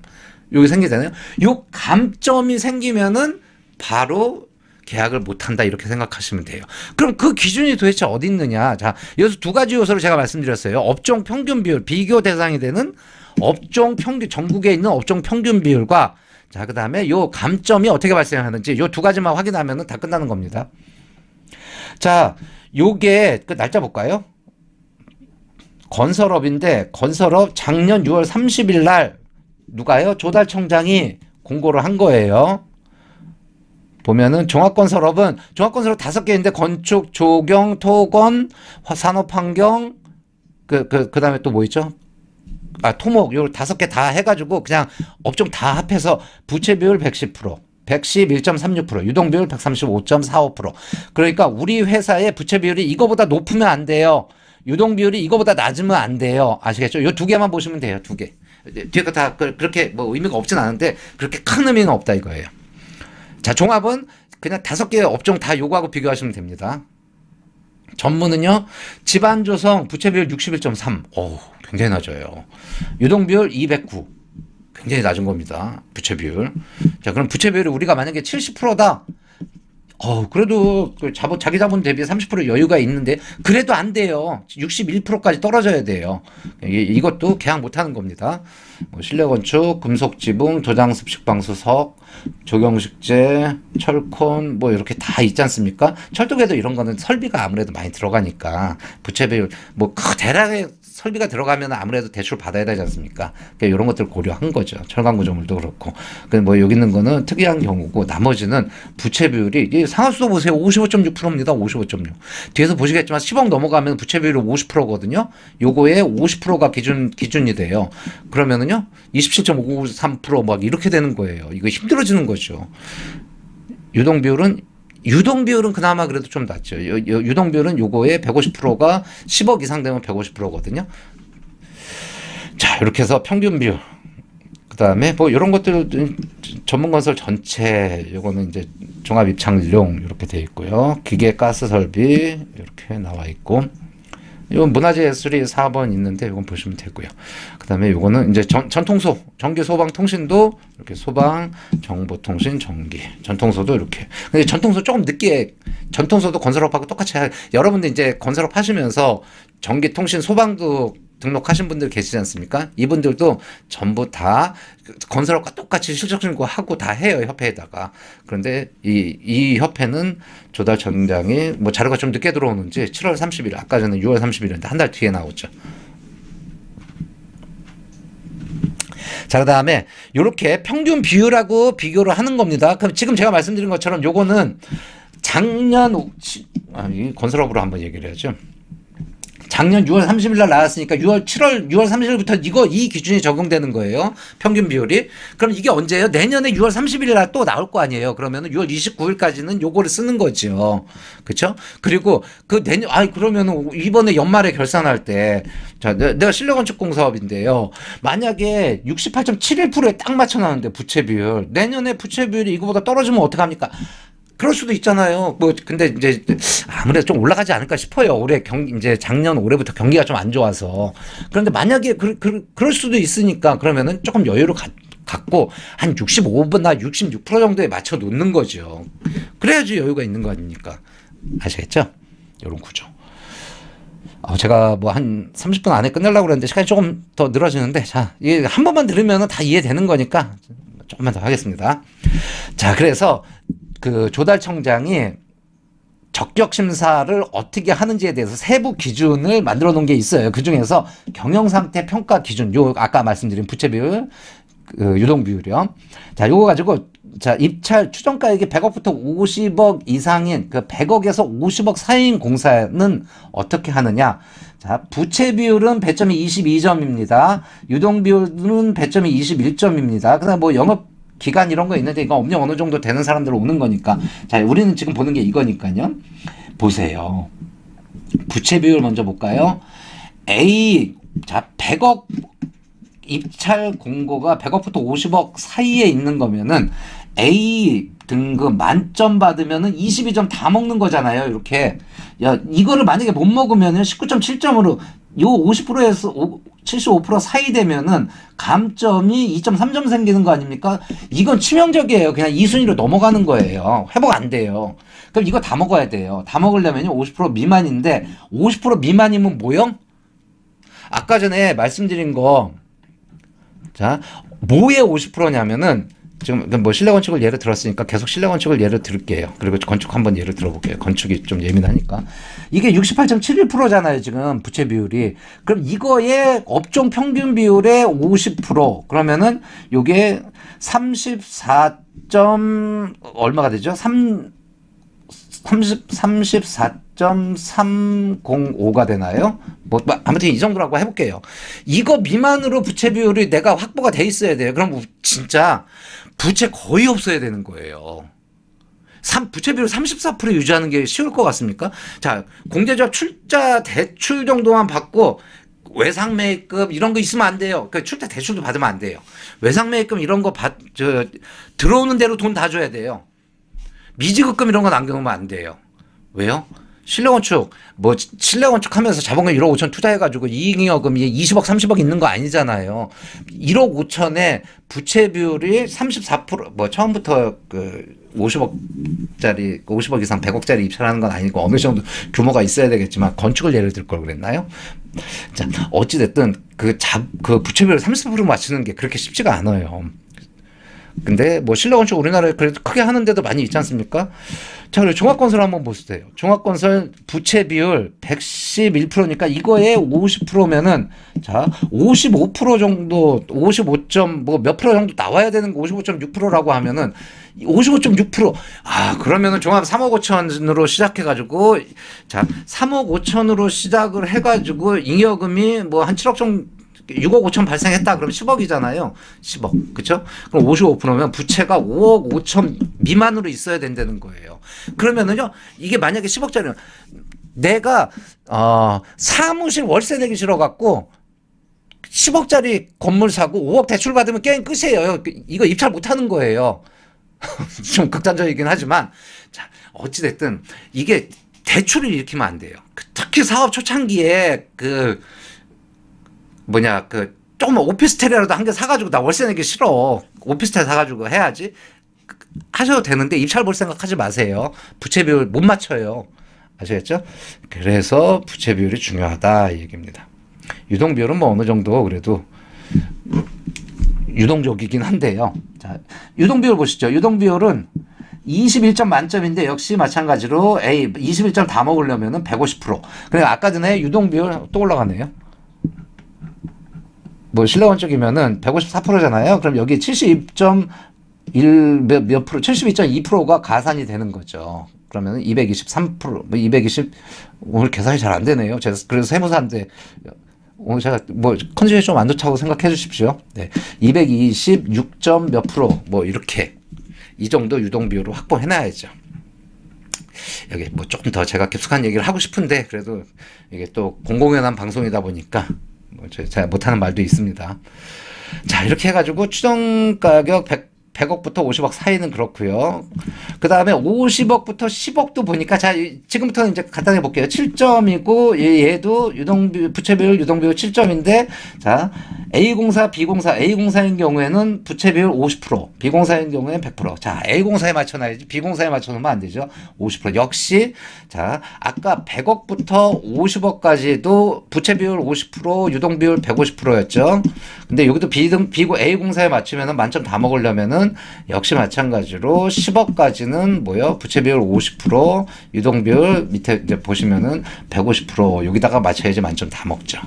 여기 생기잖아요. 요 감점이 생기면은 바로 계약을 못한다 이렇게 생각하시면 돼요. 그럼 그 기준이 도대체 어디 있느냐. 자, 여기서 두 가지 요소를 제가 말씀드렸어요. 업종 평균 비율, 비교 대상이 되는 업종 평균, 전국에 있는 업종 평균 비율과, 자, 그 다음에 요 감점이 어떻게 발생하는지 요 두 가지만 확인하면 다 끝나는 겁니다. 자, 요게 그 날짜 볼까요? 건설업인데, 건설업 작년 6월 30일 날 누가요? 조달청장이 공고를 한 거예요. 보면은 종합건설업은 종합건설업 5개인데 건축, 조경, 토건, 산업환경, 그다음에 또 뭐 있죠? 토목, 요 5개 다 해가지고 그냥 업종 다 합해서 부채비율 110%, 111.36%, 유동비율 135.45%. 그러니까 우리 회사의 부채비율이 이거보다 높으면 안 돼요. 유동비율이 이거보다 낮으면 안 돼요. 아시겠죠? 요 두 개만 보시면 돼요. 두 개. 뒤에 거 다 그렇게 뭐 의미가 없진 않은데 그렇게 큰 의미는 없다 이거예요. 자, 종합은 그냥 5개의 업종 다 요구하고 비교하시면 됩니다. 전문은요, 집안조성 부채비율 61.3. 오, 굉장히 낮아요. 유동비율 209. 굉장히 낮은 겁니다. 부채비율. 자, 그럼 부채비율이 우리가 만약에 70%다. 그래도 그 자기 자본 대비 30% 여유가 있는데 그래도 안 돼요. 61%까지 떨어져야 돼요. 이것도 계약 못 하는 겁니다. 뭐 실내건축, 금속지붕, 도장습식방수석, 조경식재, 철콘 뭐 이렇게 다 있지 않습니까? 철도계도 이런 거는 설비가 아무래도 많이 들어가니까 부채 비율 뭐 대량의 설비가 들어가면 아무래도 대출 받아야 되지 않습니까? 그러니까 이런 것들 고려한 거죠. 철강 구조물도 그렇고. 뭐 여기 있는 거는 특이한 경우고 나머지는 부채 비율이 상하수도 보세요. 55.6%입니다. 55.6. 뒤에서 보시겠지만 10억 넘어가면 부채 비율이 50%거든요. 요거에 50%가 기준이 돼요. 그러면은요. 27.53%막 이렇게 되는 거예요. 이거 힘들어지는 거죠. 유동 비율은 그나마 그래도 좀 낫죠. 유동 비율은 요거에 150%가 10억 이상 되면 150%거든요. 자, 이렇게 해서 평균 비율. 그 다음에 뭐 이런 것들 전문건설 전체 요거는 이제 종합 입찰용 이렇게 돼 있고요. 기계 가스 설비 이렇게 나와 있고. 이건 문화재 예술이 4번 있는데 이건 보시면 되고요. 그 다음에 요거는 이제 전통소, 전기 소방 통신도 이렇게 소방, 정보통신, 전기, 전통소도 이렇게. 근데 전통소 조금 늦게, 전통소도 건설업하고 똑같이 여러분들 이제 건설업 하시면서 전기, 통신, 소방도 등록하신 분들 계시지 않습니까? 이분들도 전부 다 건설업과 똑같이 실적 신고하고 다 해요, 협회에다가. 그런데 이 협회는 조달 청장이 뭐 자료가 좀 늦게 들어오는지 7월 30일, 아까 전에 6월 30일인데 한 달 뒤에 나오죠. 자, 그 다음에 이렇게 평균 비율하고 비교를 하는 겁니다. 그럼 지금 제가 말씀드린 것처럼 요거는 작년, 이 건설업으로 한번 얘기를 해야죠. 작년 6월 30일 날 나왔으니까 6월 30일부터 이 기준이 적용되는 거예요. 평균 비율이. 그럼 이게 언제예요? 내년에 6월 30일 날 또 나올 거 아니에요. 그러면 6월 29일까지는 요거를 쓰는 거죠. 그렇죠? 그리고 그 내년 그러면 이번에 연말에 결산할 때 자, 내가 실내건축공사업인데요. 만약에 68.71%에 딱 맞춰 놨는데 부채 비율. 내년에 부채 비율이 이거보다 떨어지면 어떡합니까? 그럴 수도 있잖아요. 뭐 근데 이제 아무래도 좀 올라가지 않을까 싶어요. 이제 작년 올해부터 경기가 좀 안 좋아서. 그런데 만약에 그럴 수도 있으니까 그러면은 조금 여유를 갖고 한 65%나 66% 정도에 맞춰 놓는 거죠. 그래야지 여유가 있는 거 아닙니까? 아시겠죠? 이런 구조. 제가 뭐 한 30분 안에 끝내려고 그랬는데 시간이 조금 더 늘어지는데 자, 이게 한 번만 들으면 다 이해되는 거니까 조금만 더 하겠습니다. 자, 그래서 그 조달청장이 적격 심사를 어떻게 하는지에 대해서 세부 기준을 만들어 놓은 게 있어요. 그 중에서 경영상태 평가 기준, 요 아까 말씀드린 부채 비율, 유동 비율이요. 자, 요거 가지고 자, 입찰 추정가액이 100억부터 50억 이상인 그 100억에서 50억 사이인 공사는 어떻게 하느냐? 자, 부채 비율은 배점이 22점입니다. 유동 비율은 배점이 21점입니다. 그다음 뭐 영업 기간 이런 거 있는데 이거 업력 어느 정도 되는 사람들 오는 거니까. 자, 우리는 지금 보는 게 이거니까요. 보세요. 부채 비율 먼저 볼까요? A, 자, 100억 입찰 공고가 100억부터 50억 사이에 있는 거면은 A 등급 만점 받으면은 22점 다 먹는 거잖아요. 이렇게. 야, 이거를 만약에 못 먹으면은 19.7점으로 요 50%에서 75% 사이 되면은 감점이 2.3점 생기는 거 아닙니까? 이건 치명적이에요. 그냥 이 순위로 넘어가는 거예요. 회복 안 돼요. 그럼 이거 다 먹어야 돼요. 다 먹으려면요 50% 미만인데 50% 미만이면 뭐요? 아까 전에 말씀드린 거, 자, 뭐의 50%냐면은 지금 뭐 실내건축을 예를 들었으니까 계속 실내건축을 예를 들을게요. 그리고 건축 한번 예를 들어볼게요. 건축이 좀 예민하니까. 이게 68.71%잖아요. 지금 부채 비율이. 그럼 이거의 업종 평균 비율의 50%. 그러면은 요게 34. 얼마가 되죠? 34.305가 되나요? 뭐 아무튼 이 정도라고 해볼게요. 이거 미만으로 부채 비율이 내가 확보가 돼 있어야 돼요. 그럼 진짜 부채 거의 없어야 되는 거예요. 부채 비율 34% 유지하는 게 쉬울 것 같습니까? 자, 공제조합 출자 대출 정도만 받고 외상매입금 이런 거 있으면 안 돼요. 그 출자 대출도 받으면 안 돼요. 외상매입금 이런 거 들어오는 대로 돈 다 줘야 돼요. 미지급금 이런 거 남겨놓으면 안 돼요. 왜요? 실내건축 하면서 자본금 1억 5천 투자해가지고 이익잉여금이 20억 30억 있는 거 아니잖아요. 1억 5천에 부채 비율이 34% 뭐 처음부터 그 50억짜리, 50억 이상 100억짜리 입찰하는 건 아니고 어느 정도 규모가 있어야 되겠지만 건축을 예를 들 걸 그랬나요? 자, 어찌됐든 그 부채비율 30% 맞추는 게 그렇게 쉽지가 않아요. 근데 뭐 신라건축 우리나라에 그래도 크게 하는 데도 많이 있지 않습니까? 자, 그리고 종합건설 한번 보세요. 종합건설 부채 비율 111%니까 이거에 50%면은 자, 55% 정도, 55점 뭐 몇 프로 정도 나와야 되는 거 55.6%라고 하면은 55.6%. 아, 그러면은 종합 3억 5천으로 시작해 가지고 자, 3억 5천으로 시작을 해 가지고 잉여금이 뭐 한 7억 정도 6억 5천 발생했다 그러면 10억이잖아요. 10억. 그쵸? 그럼 55%면 부채가 5억 5천 미만으로 있어야 된다는 거예요. 그러면은요, 이게 만약에 10억짜리면 내가, 사무실 월세 내기 싫어갖고 10억짜리 건물 사고 5억 대출 받으면 게임 끝이에요. 이거 입찰 못 하는 거예요. 좀 극단적이긴 하지만. 자, 어찌됐든 이게 대출을 일으키면 안 돼요. 특히 사업 초창기에 조금 오피스텔이라도 한 개 사가지고 나 월세 내기 싫어. 오피스텔 사가지고 해야지. 하셔도 되는데 입찰 볼 생각하지 마세요. 부채 비율 못 맞춰요. 아시겠죠? 그래서 부채 비율이 중요하다 이 얘기입니다. 유동 비율은 뭐 어느 정도 그래도 유동적이긴 한데요. 자, 유동 비율 보시죠. 유동 비율은 21점 만점인데 역시 마찬가지로 A 21점 다 먹으려면은 150%. 그러니까 아까 전에 유동 비율 또 올라가네요. 뭐 신라건축이면은 154%잖아요. 그럼 여기 72.1 몇 프로, 72.2%가 가산이 되는 거죠. 그러면 223%, 뭐 220, 오늘 계산이 잘 안 되네요. 제가 그래서 세무사인데 오늘 제가 뭐 컨디션이 좀 안 좋다고 생각해 주십시오. 네, 226점 몇 프로, 뭐 이렇게 이 정도 유동 비율을 확보해 놔야죠. 여기 뭐 조금 더 제가 깊숙한 얘기를 하고 싶은데 그래도 이게 또 공공연한 방송이다 보니까. 뭐 제가 못하는 말도 있습니다. 자, 이렇게 해가지고 추정 가격 100억부터 50억 사이는 그렇고요. 그 다음에 50억부터 10억도 보니까 자, 지금부터는 이제 간단히 볼게요. 7점이고 얘도 부채비율 유동비율 7점인데 자, A공사, B공사, A공사인 경우에는 부채비율 50%, B공사인 경우에는 100%. 자, A공사에 맞춰놔야지 B공사에 맞춰놓으면 안 되죠. 50%. 역시 자, 아까 100억부터 50억까지도 부채비율 50%, 유동비율 150%였죠. 근데 여기도 A공사에 맞추면은 만점 다 먹으려면은 역시 마찬가지로 10억까지는 뭐요? 부채비율 50%, 유동비율 밑에 이제 보시면은 150% 여기다가 맞춰야지 만점 다 먹죠.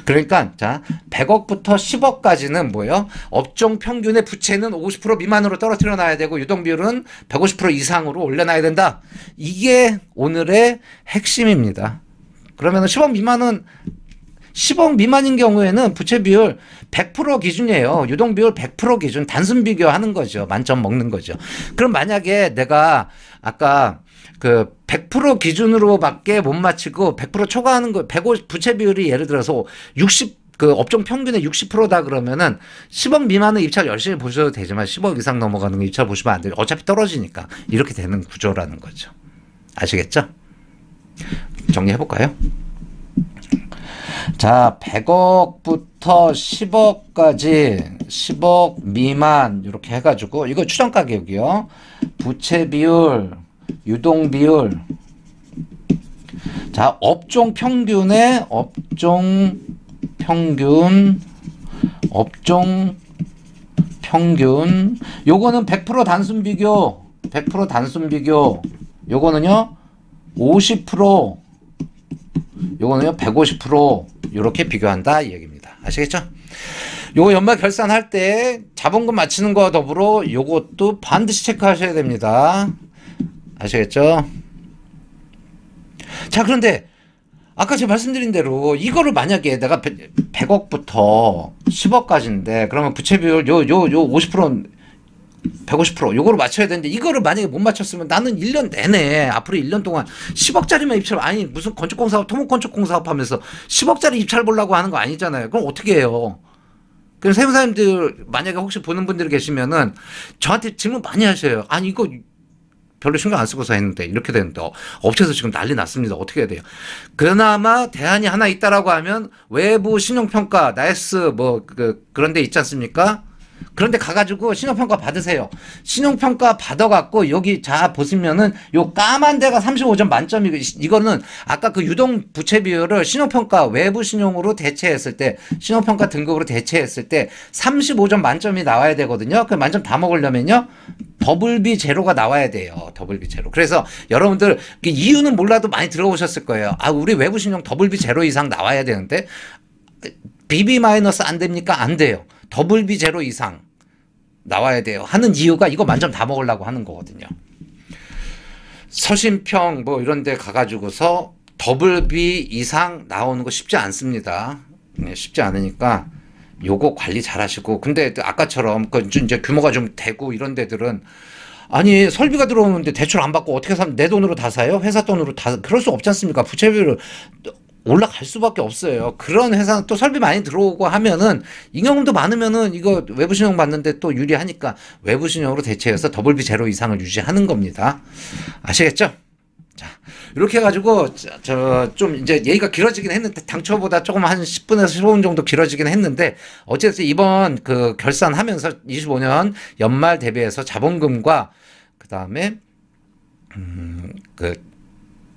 그러니까 자, 100억부터 10억까지는 뭐요? 업종 평균의 부채는 50% 미만으로 떨어뜨려 놔야 되고 유동비율은 150% 이상으로 올려놔야 된다. 이게 오늘의 핵심입니다. 그러면 10억 미만은 10억 미만인 경우에는 부채 비율 100% 기준이에요. 유동 비율 100% 기준 단순 비교하는 거죠. 만점 먹는 거죠. 그럼 만약에 내가 아까 그 100% 기준으로밖에 못 맞히고 100% 초과하는 거 150 부채 비율이 예를 들어서 60 그 업종 평균의 60%다 그러면은 10억 미만은 입찰 열심히 보셔도 되지만 10억 이상 넘어가는 거 입찰 보시면 안 돼요. 어차피 떨어지니까 이렇게 되는 구조라는 거죠. 아시겠죠? 정리해 볼까요? 자, 100억부터 10억까지 10억 미만 이렇게 해가지고 이거 추정 가격이요. 부채 비율, 유동 비율. 자, 업종 평균의 업종 평균 요거는 100% 단순 비교 100% 단순 비교 요거는요 50% 요거는요 150% 이렇게 비교한다 이 얘기입니다. 아시겠죠? 요거 연말 결산할 때 자본금 맞추는 거와 더불어 요것도 반드시 체크하셔야 됩니다. 아시겠죠? 자, 그런데 아까 제가 말씀드린 대로 이거를 만약에 내가 100억부터 10억까지인데 그러면 부채 비율 요 50% 150% 요거를 맞춰야 되는데 이거를 만약에 못 맞췄으면 나는 1년 내내 앞으로 1년 동안 10억짜리만 입찰 아니 무슨 건축공사업 토목건축공사업 하면서 10억짜리 입찰 보려고 하는 거 아니잖아요. 그럼 어떻게 해요? 그럼 세무사님들 만약에 혹시 보는 분들이 계시면은 저한테 질문 많이 하셔요. 아니 이거 별로 신경 안 쓰고서 했는데 이렇게 되는데 업체에서 지금 난리 났습니다. 어떻게 해야 돼요? 그나마 대안이 하나 있다라고 하면 외부 신용평가 나이스 뭐 그런 데 있지 않습니까? 그런데 가가지고 신용평가 받으세요. 신용평가 받아갖고 여기 자 보시면은 요 까만 데가 35점 만점이고 이거는 아까 그 유동 부채 비율을 신용평가 외부 신용으로 대체했을 때 신용평가 등급으로 대체했을 때 35점 만점이 나와야 되거든요. 그 만점 다 먹으려면요. 더블 B 제로가 나와야 돼요. 더블 B 제로. 그래서 여러분들 이유는 몰라도 많이 들어오셨을 거예요. 아, 우리 외부 신용 더블 B 제로 이상 나와야 되는데 BB 마이너스 안 됩니까? 안 돼요. 더블 B 제로 이상 나와야 돼요. 하는 이유가 이거 만점 다 먹으려고 하는 거거든요. 서신평 뭐 이런 데 가가지고서 더블 B 이상 나오는 거 쉽지 않습니다. 쉽지 않으니까 요거 관리 잘 하시고. 근데 아까처럼 그 이제 규모가 좀 되고 이런 데들은 아니 설비가 들어오는데 대출 안 받고 어떻게 사면 내 돈으로 다 사요? 회사 돈으로 다 그럴 수 없지 않습니까? 부채비율을 올라갈 수밖에 없어요. 그런 회사는 또 설비 많이 들어오고 하면은 잉여금도 많으면은 이거 외부 신용 받는데 또 유리하니까 외부 신용으로 대체해서 더블 B 제로 이상을 유지하는 겁니다. 아시겠죠? 자, 이렇게 해가지고 저 좀 이제 얘기가 길어지긴 했는데 당초보다 조금 한 10분에서 15분 정도 길어지긴 했는데 어쨌든 이번 그 결산하면서 25년 연말 대비해서 자본금과 그 다음에 그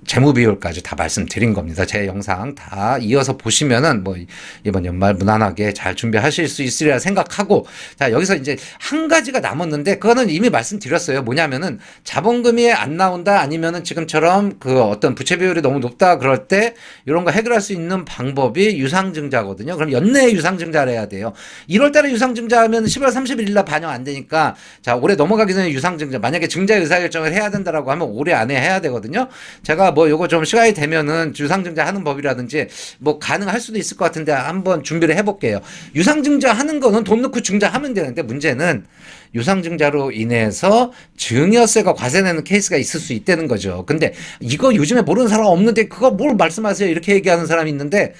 재무 비율까지 다 말씀드린 겁니다. 제 영상 다 이어서 보시면은 뭐 이번 연말 무난하게 잘 준비하실 수 있으리라 생각하고, 자, 여기서 이제 한 가지가 남았는데 그거는 이미 말씀드렸어요. 뭐냐면은 자본금이 안 나온다 아니면은 지금처럼 그 어떤 부채 비율이 너무 높다 그럴 때 이런 거 해결할 수 있는 방법이 유상증자거든요. 그럼 연내에 유상증자를 해야 돼요. 1월 달에 유상증자 하면 10월 31일 날 반영 안 되니까 자, 올해 넘어가기 전에 유상증자, 만약에 증자 의사결정을 해야 된다라고 하면 올해 안에 해야 되거든요. 제가 뭐 요거 좀 시간이 되면은 유상증자 하는 법이라든지 뭐 가능할 수도 있을 것 같은데 한번 준비를 해볼게요. 유상증자 하는 거는 돈 넣고 증자하면 되는데 문제는 유상증자로 인해서 증여세가 과세 내는 케이스가 있을 수 있다는 거죠. 근데 이거 요즘에 모르는 사람 없는데 그거 뭘 말씀하세요 이렇게 얘기하는 사람이 있는데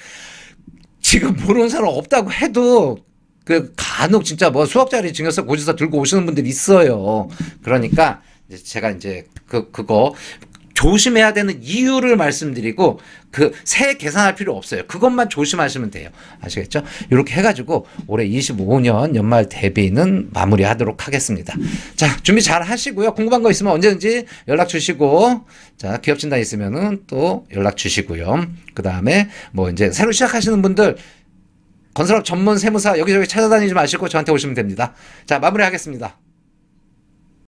지금 모르는 사람 없다고 해도 그 간혹 진짜 뭐 수억짜리 증여세 고지서 들고 오시는 분들이 있어요. 그러니까 제가 이제 그거 조심해야 되는 이유를 말씀드리고 그 세 계산할 필요 없어요. 그것만 조심하시면 돼요. 아시겠죠? 이렇게 해가지고 올해 25년 연말 대비는 마무리하도록 하겠습니다. 자, 준비 잘 하시고요. 궁금한 거 있으면 언제든지 연락 주시고, 자, 기업 진단 있으면은 또 연락 주시고요. 그 다음에 뭐 이제 새로 시작하시는 분들 건설업 전문 세무사 여기저기 찾아다니지 마시고 저한테 오시면 됩니다. 자, 마무리하겠습니다.